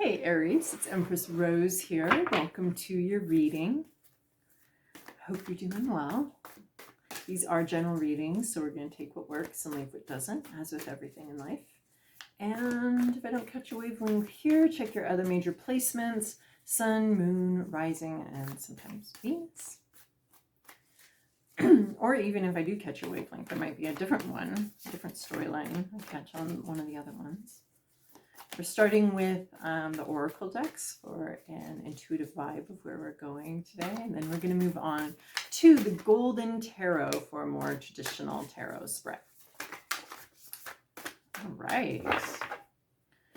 Hey Aries, it's Empress Rose here. Welcome to your reading. Hope you're doing well. These are general readings, so we're going to take what works and leave what doesn't, as with everything in life. And if I don't catch a wavelength here, check your other major placements: Sun, Moon, Rising, and sometimes Venus. Or even if I do catch a wavelength, there might be a different one, a different storyline I catch on one of the other ones. We're starting with the Oracle decks for an intuitive vibe of where we're going today. And then we're going to move on to the Golden Tarot for a more traditional tarot spread. All right.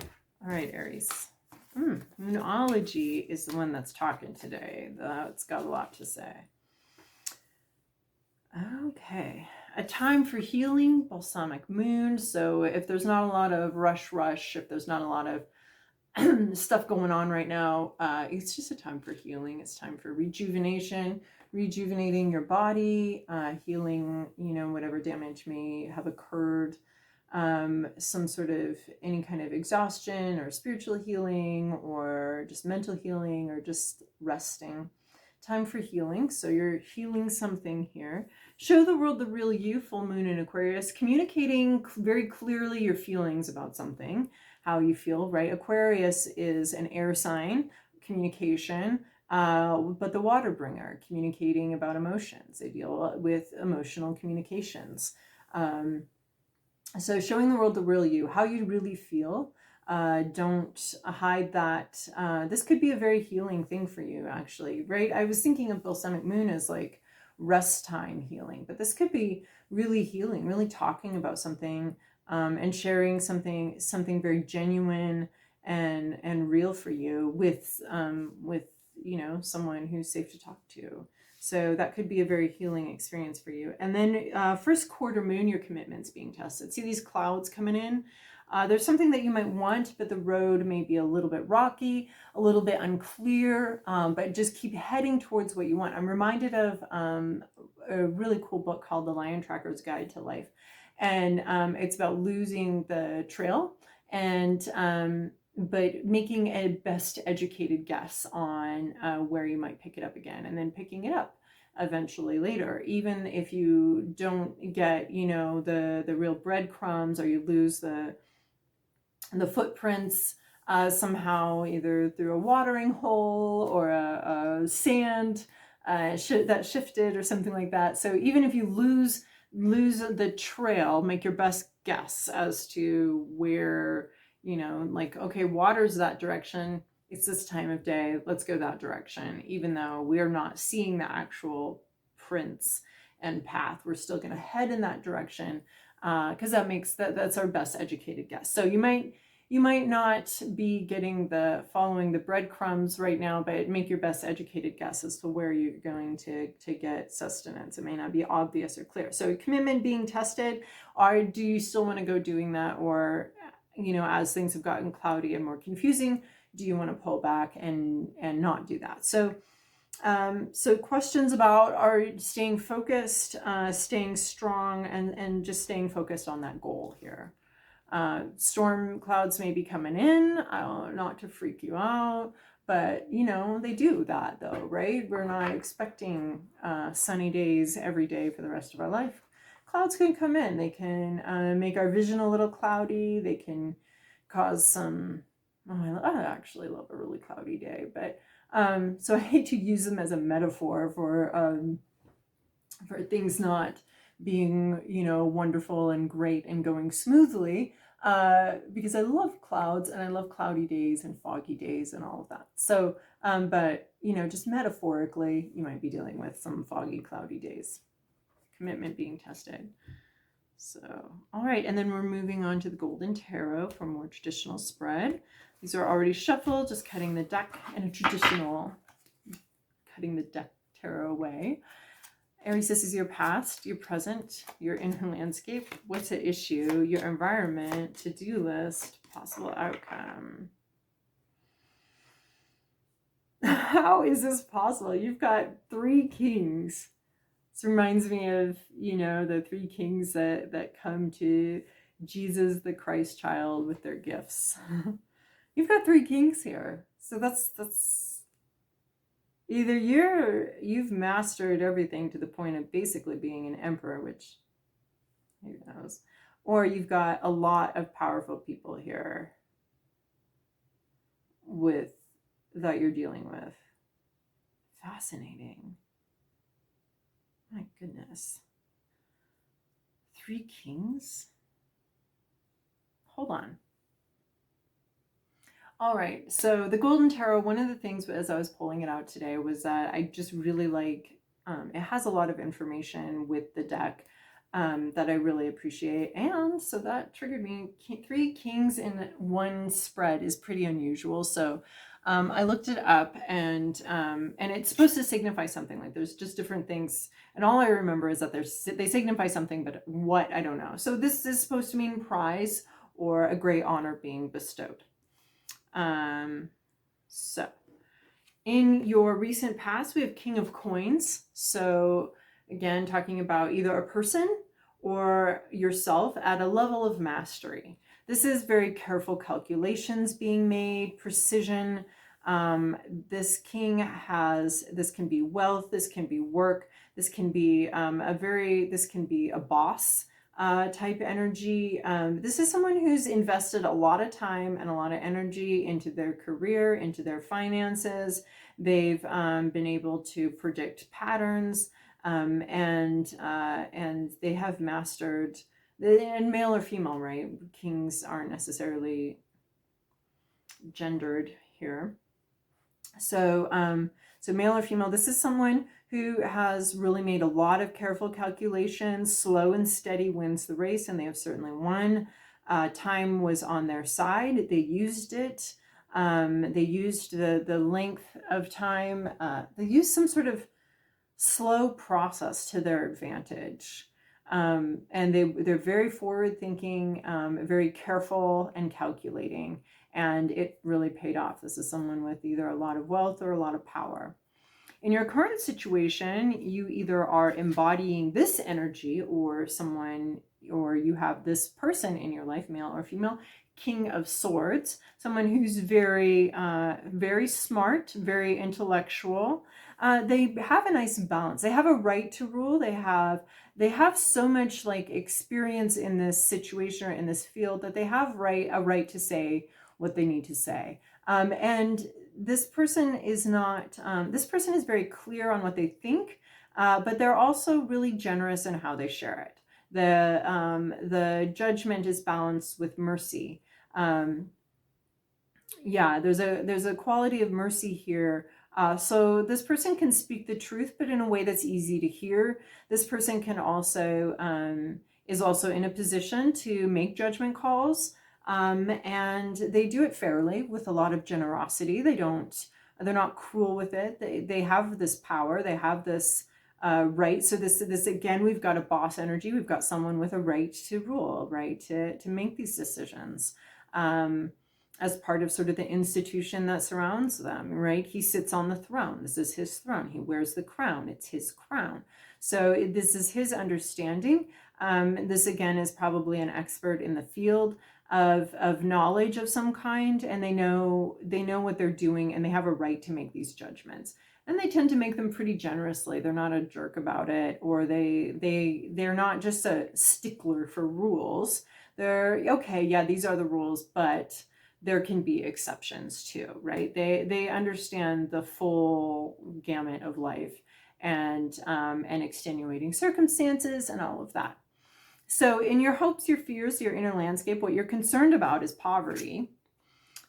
All right, Aries. Moonology is the one that's talking today. That's got a lot to say. Okay. A time for healing, balsamic moon. So if there's not a lot of rush, if there's not a lot of stuff going on right now, it's just a time for healing. It's time for rejuvenation, rejuvenating your body, healing, whatever damage may have occurred, some sort of any kind of exhaustion or spiritual healing or just mental healing or just resting. Time for healing. So you're healing something here. Show the world the real you, full moon in Aquarius, communicating very clearly your feelings about something, how you feel, right? Aquarius is an air sign, communication, but the water bringer, communicating about emotions. They deal with emotional communications. So showing the world the real you, how you really feel. Don't hide that. This could be a very healing thing for you, actually, right? I was thinking of balsamic moon as like rest time healing, but this could be really healing, really talking about something and sharing something very genuine and real for you with someone who's safe to talk to. So that could be a very healing experience for you. And then first quarter moon, your commitment's being tested. See these clouds coming in? There's something that you might want, but the road may be a little bit rocky, a little bit unclear, but just keep heading towards what you want. I'm reminded of a really cool book called The Lion Tracker's Guide to Life. And it's about losing the trail and but making a best educated guess on where you might pick it up again and then picking it up eventually later, even if you don't get the real breadcrumbs or you lose the footprints somehow, either through a watering hole or a sand that shifted or something like that. So even if you lose the trail, make your best guess as to where, okay, water's that direction, it's this time of day, let's go that direction. Even though we're not seeing the actual prints and path, we're still going to head in that direction because that's our best educated guess. So you might not be following the breadcrumbs right now, but make your best educated guess as to where you're going to get sustenance. It may not be obvious or clear. So commitment being tested, or do you still want to go doing that? Or, as things have gotten cloudy and more confusing, do you want to pull back and not do that? So questions about are staying focused, staying strong, and just staying focused on that goal here. Storm clouds may be coming in, not to freak you out, but they do that though, right? We're not expecting sunny days every day for the rest of our life. Clouds can come in. They can make our vision a little cloudy. They can cause some, I actually love a really cloudy day, but so I hate to use them as a metaphor for things not being, wonderful and great and going smoothly, because I love clouds and I love cloudy days and foggy days and all of that. So, but, just metaphorically, you might be dealing with some foggy, cloudy days. Commitment being tested. So, all right. And then we're moving on to the Golden Tarot for more traditional spread. These are already shuffled, just cutting the deck in a traditional, cutting the deck tarot way. Aries, this is your past, your present, your inner landscape. What's at issue? Your environment, to-do list, possible outcome. How is this possible? You've got 3 kings. This reminds me of, the 3 kings that come to Jesus, the Christ child, with their gifts. You've got 3 kings here. So that's either you've mastered everything to the point of basically being an emperor, which who knows, or you've got a lot of powerful people here with that you're dealing with. Fascinating. My goodness. 3 kings? Hold on. All right, so the Golden Tarot, one of the things as I was pulling it out today was that I just really like, it has a lot of information with the deck that I really appreciate. And so that triggered me. 3 kings in one spread is pretty unusual. So I looked it up, and it's supposed to signify something. Like there's just different things. And all I remember is that they signify something, but what, I don't know. So this is supposed to mean prize or a great honor being bestowed. So in your recent past, we have King of Coins. So again, talking about either a person or yourself at a level of mastery. This is very careful calculations being made, precision. This king this can be wealth, this can be work, this can be this can be a boss type energy. This is someone who's invested a lot of time and a lot of energy into their career, into their finances. They've been able to predict patterns, and they have mastered, and male or female, right? Kings aren't necessarily gendered here. So, so male or female, this is someone who has really made a lot of careful calculations. Slow and steady wins the race, and they have certainly won. Time was on their side. They used it. They used the length of time. They used some sort of slow process to their advantage. And they're very forward thinking, very careful and calculating. And it really paid off. This is someone with either a lot of wealth or a lot of power. In your current situation, you either are embodying this energy, or you have this person in your life, male or female, King of Swords, someone who's very, very smart, very intellectual. They have a nice balance. They have a right to rule. They have so much like experience in this situation or in this field that they have a right to say what they need to say. And this person is not, this person is very clear on what they think, but they're also really generous in how they share it. The judgment is balanced with mercy. Yeah, there's a quality of mercy here. So this person can speak the truth, but in a way that's easy to hear. This person can also, is also in a position to make judgment calls. And they do it fairly with a lot of generosity. They're not cruel with it. They have this power. They have this right. So this again, we've got a boss energy. We've got someone with a right to rule, right to make these decisions. As part of sort of the institution that surrounds them, right? He sits on the throne. This is his throne. He wears the crown. It's his crown. So this is his understanding. This again is probably an expert in the field of knowledge of some kind, and they know what they're doing, and they have a right to make these judgments. And they tend to make them pretty generously. They're not a jerk about it, or they're not just a stickler for rules. They're okay, yeah, these are the rules, but there can be exceptions too, right? They understand the full gamut of life and extenuating circumstances and all of that. So in your hopes, your fears, your inner landscape, what you're concerned about is poverty.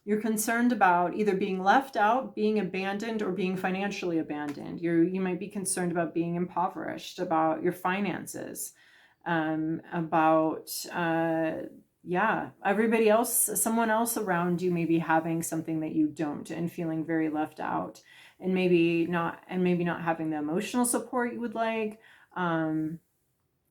You're concerned about either being left out, being abandoned, or being financially abandoned. You might be concerned about being impoverished, about your finances, about everybody else, someone else around you may be having something that you don't, and feeling very left out, and maybe not having the emotional support you would like.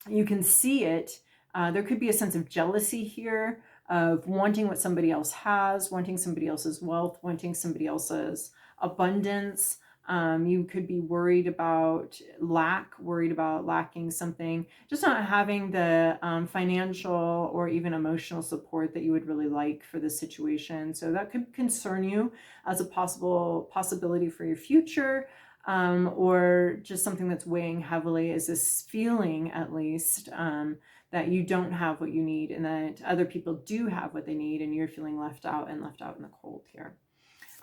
You can see it. There could be a sense of jealousy here, of wanting what somebody else has, wanting somebody else's wealth, wanting somebody else's abundance. You could be worried about worried about lacking something, just not having the financial or even emotional support that you would really like for this situation. So that could concern you as a possibility for your future, or just something that's weighing heavily, is this feeling, at least, that you don't have what you need and that other people do have what they need, and you're feeling left out in the cold here.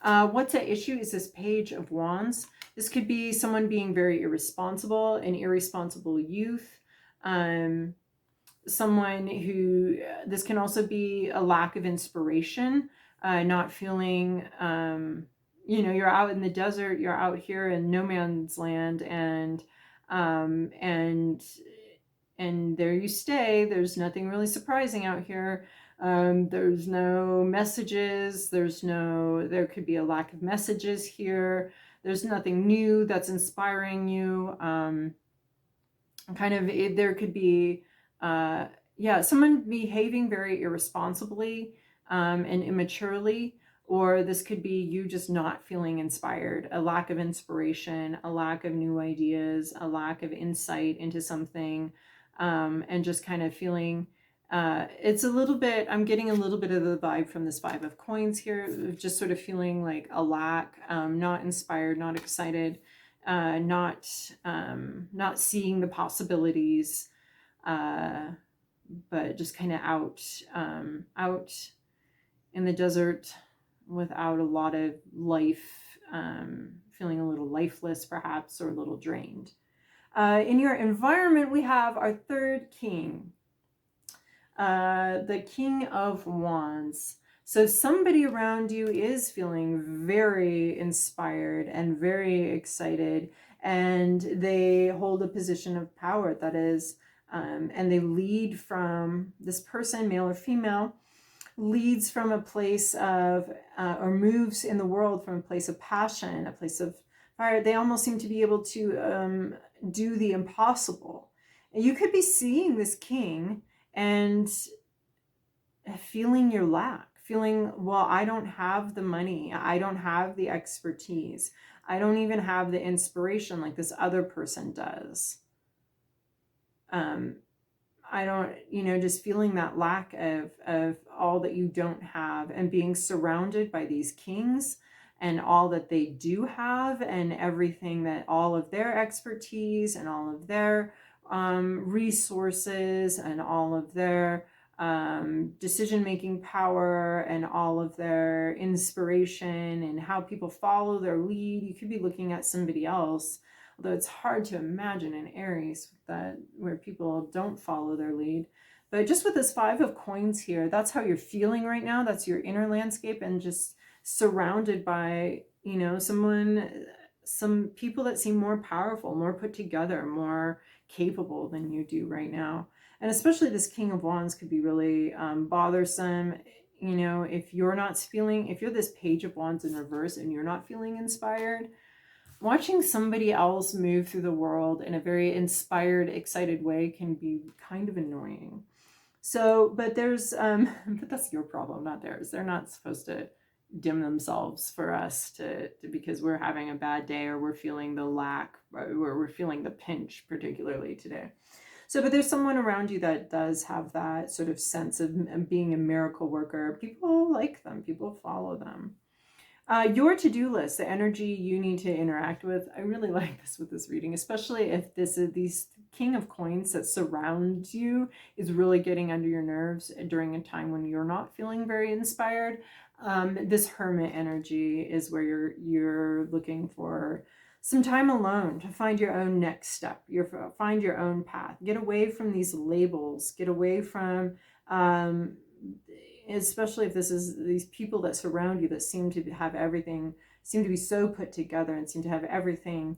What's at issue is this Page of Wands. This could be someone being very irresponsible, an irresponsible youth. Someone who, this can also be a lack of inspiration, not feeling, you're out in the desert, you're out here in no man's land, and there you stay. There's nothing really surprising out here. There's no messages. There could be a lack of messages here. There's nothing new that's inspiring you. There could be, someone behaving very irresponsibly and immaturely, or this could be you just not feeling inspired, a lack of inspiration, a lack of new ideas, a lack of insight into something, and just kind of feeling, it's a little bit, I'm getting a little bit of the vibe from this Five of Coins here, just sort of feeling like a lack, not inspired, not excited, not seeing the possibilities, but just kind of out in the desert without a lot of life, feeling a little lifeless perhaps, or a little drained. In your environment, we have our third king, the King of Wands. So somebody around you is feeling very inspired and very excited, and they hold a position of power, that is, and they lead from, this person, male or female, leads from a place of, or moves in the world from a place of passion, a place of fire. They almost seem to be able to do the impossible. And you could be seeing this king and feeling your lack, feeling, well, I don't have the money, I don't have the expertise, I don't even have the inspiration like this other person does. I don't, just feeling that lack of all that you don't have, and being surrounded by these kings and all that they do have, and everything that, all of their expertise and all of their resources and all of their decision-making power and all of their inspiration and how people follow their lead. You could be looking at somebody else, although it's hard to imagine an Aries that where people don't follow their lead. But just with this Five of Coins here, that's how you're feeling right now. That's your inner landscape, and just surrounded by, some people that seem more powerful, more put together, more capable than you do right now. And especially this King of Wands could be really bothersome. If you're not feeling, if you're this Page of Wands in reverse and you're not feeling inspired, watching somebody else move through the world in a very inspired, excited way can be kind of annoying. So, but there's, but that's your problem, not theirs. They're not supposed to dim themselves for us because we're having a bad day, or we're feeling the lack, or we're feeling the pinch, particularly today. So, but there's someone around you that does have that sort of sense of being a miracle worker. People like them, people follow them. Your to-do list, the energy you need to interact with. I really like this with this reading, especially if this is these King of Coins that surround you is really getting under your nerves during a time when you're not feeling very inspired. This Hermit energy is where you're looking for some time alone to find your own next step. Find your own path. Get away from these labels. Get away from, especially if this is these people that surround you that seem to have everything, seem to be so put together and seem to have everything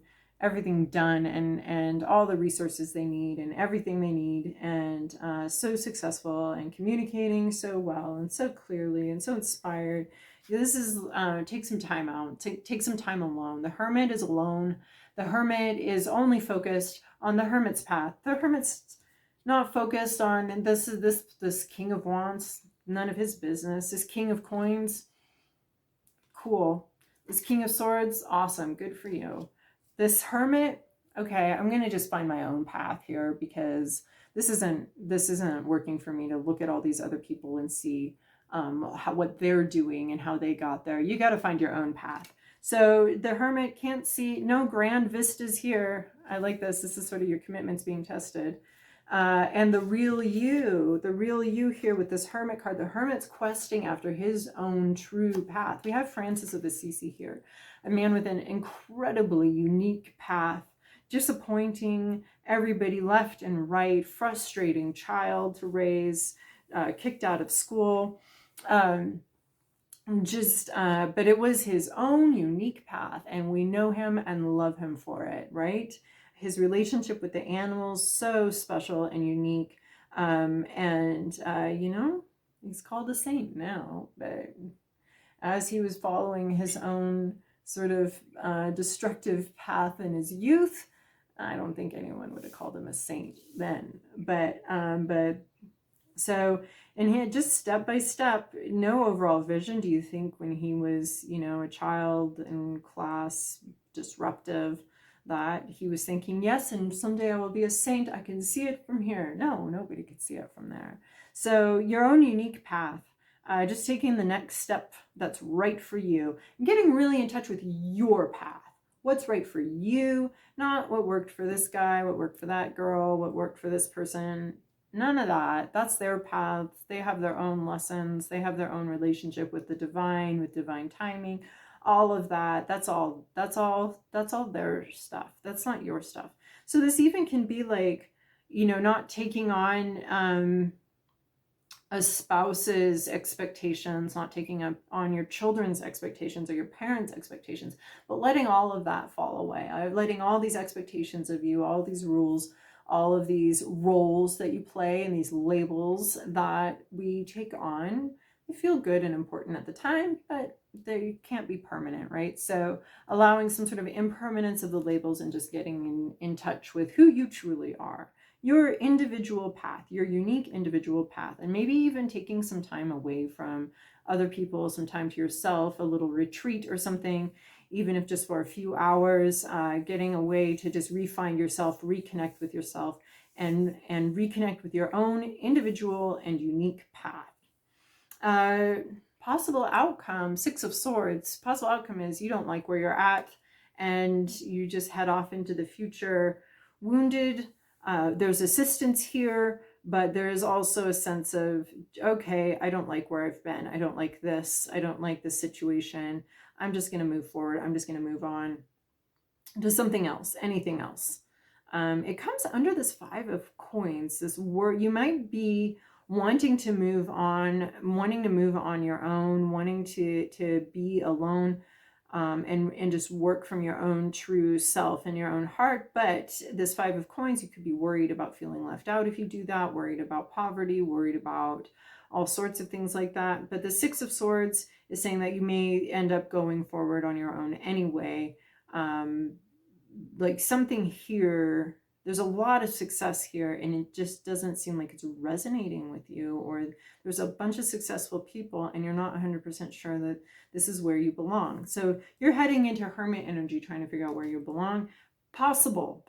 done, and all the resources they need and everything they need, and so successful and communicating so well and so clearly and so inspired. This is take some time out, take some time alone. The Hermit is alone. The Hermit is only focused on the Hermit's path. The Hermit's not focused on this King of Wands. None of his business. This King of Coins, cool. This King of Swords, awesome, good for you. This Hermit, okay, I'm gonna just find my own path here, because this isn't working for me to look at all these other people and see what they're doing and how they got there. You got to find your own path. So the Hermit can't see, no grand vistas here. I like this. This is sort of your commitments being tested. And the real you here with this Hermit card, the Hermit's questing after his own true path. We have Francis of Assisi here, a man with an incredibly unique path, disappointing everybody left and right, frustrating child to raise, kicked out of school. But it was his own unique path, and we know him and love him for it, right? His relationship with the animals, so special and unique. You know, he's called a saint now, but as he was following his own sort of destructive path in his youth, I don't think anyone would have called him a saint then. So, and he had just step by step, no overall vision. Do you think when he was, you know, a child in class, disruptive, that he was thinking, yes, and someday I will be a saint, I can see it from here? No, nobody could see it from there. So your own unique path, just taking the next step that's right for you, and getting really in touch with your path. What's right for you, not what worked for this guy, what worked for that girl, what worked for this person. None of that. That's their path. They have their own lessons. They have their own relationship with the divine, with divine timing, all of that. That's all their stuff. That's not your stuff. So this even can be like, you know, not taking on a spouse's expectations, not taking up on your children's expectations or your parents' expectations, but letting all of that fall away. Letting all these expectations of you, all these rules, all of these roles that you play and these labels that we take on, they feel good and important at the time, but they can't be permanent, right? So allowing some sort of impermanence of the labels and just getting in touch with who you truly are, your individual path, your unique individual path, and maybe even taking some time away from other people, some time to yourself, a little retreat or something, even if just for a few hours, getting away to just refine yourself, reconnect with yourself, and reconnect with your own individual and unique path. Possible outcome, Six of Swords. Possible outcome is you don't like where you're at and you just head off into the future wounded. There's assistance here, but there is also a sense of, okay, I don't like where I've been. I don't like this. I don't like this situation. I'm just going to move forward. I'm just going to move on to something else, anything else. It comes under this Five of Coins, this word. You might be wanting to move on your own, wanting to be alone, and just work from your own true self and your own heart. But this Five of Coins, you could be worried about feeling left out if you do that, worried about poverty, worried about all sorts of things like that. But the Six of Swords is saying that you may end up going forward on your own anyway. Like something here, there's a lot of success here, and it just doesn't seem like it's resonating with you, or there's a bunch of successful people and you're not 100% sure that this is where you belong. So you're heading into Hermit energy, trying to figure out where you belong. Possible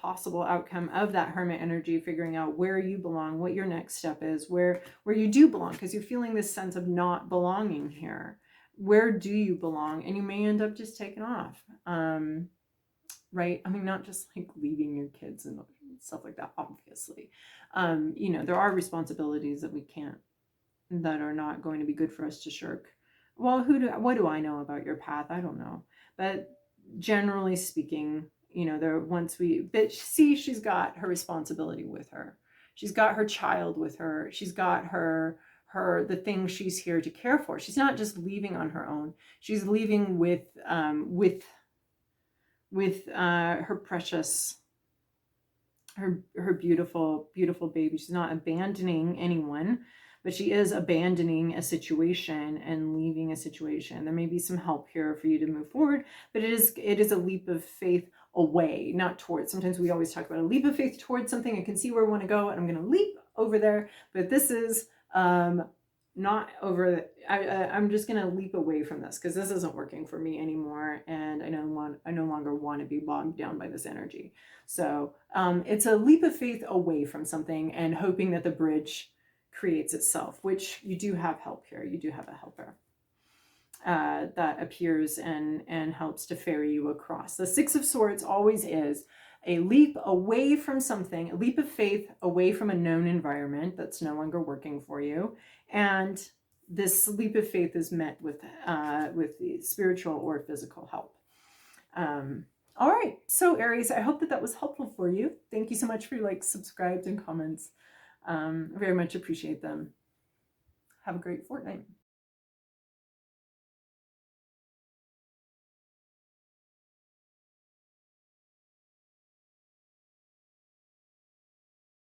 outcome of that Hermit energy, figuring out where you belong, what your next step is, where you do belong, because you're feeling this sense of not belonging here. Where do you belong? And you may end up just taking off. Right? I mean, not just like leaving your kids and stuff like that, obviously. You know, there are responsibilities that are not going to be good for us to shirk. Well, what do I know about your path? I don't know. But generally speaking, you know, but see, she's got her responsibility with her. She's got her child with her. She's got the thing she's here to care for. She's not just leaving on her own. She's leaving with her precious, her beautiful baby. She's not abandoning anyone, but she is abandoning a situation and leaving a situation. There may be some help here for you to move forward, but it is a leap of faith away, not towards. Sometimes we always talk about a leap of faith towards something. I can see where I want to go and I'm going to leap over there, but this is not over, I'm just going to leap away from this because this isn't working for me anymore. And I no longer want to be bogged down by this energy. So it's a leap of faith away from something and hoping that the bridge creates itself, which you do have help here. You do have a helper that appears and helps to ferry you across. The Six of Swords always is a leap away from something, a leap of faith away from a known environment that's no longer working for you. And this leap of faith is met with the spiritual or physical help. All right, so Aries, I hope that that was helpful for you. Thank you so much for your likes, subscribes, and comments. I very much appreciate them. Have a great fortnight.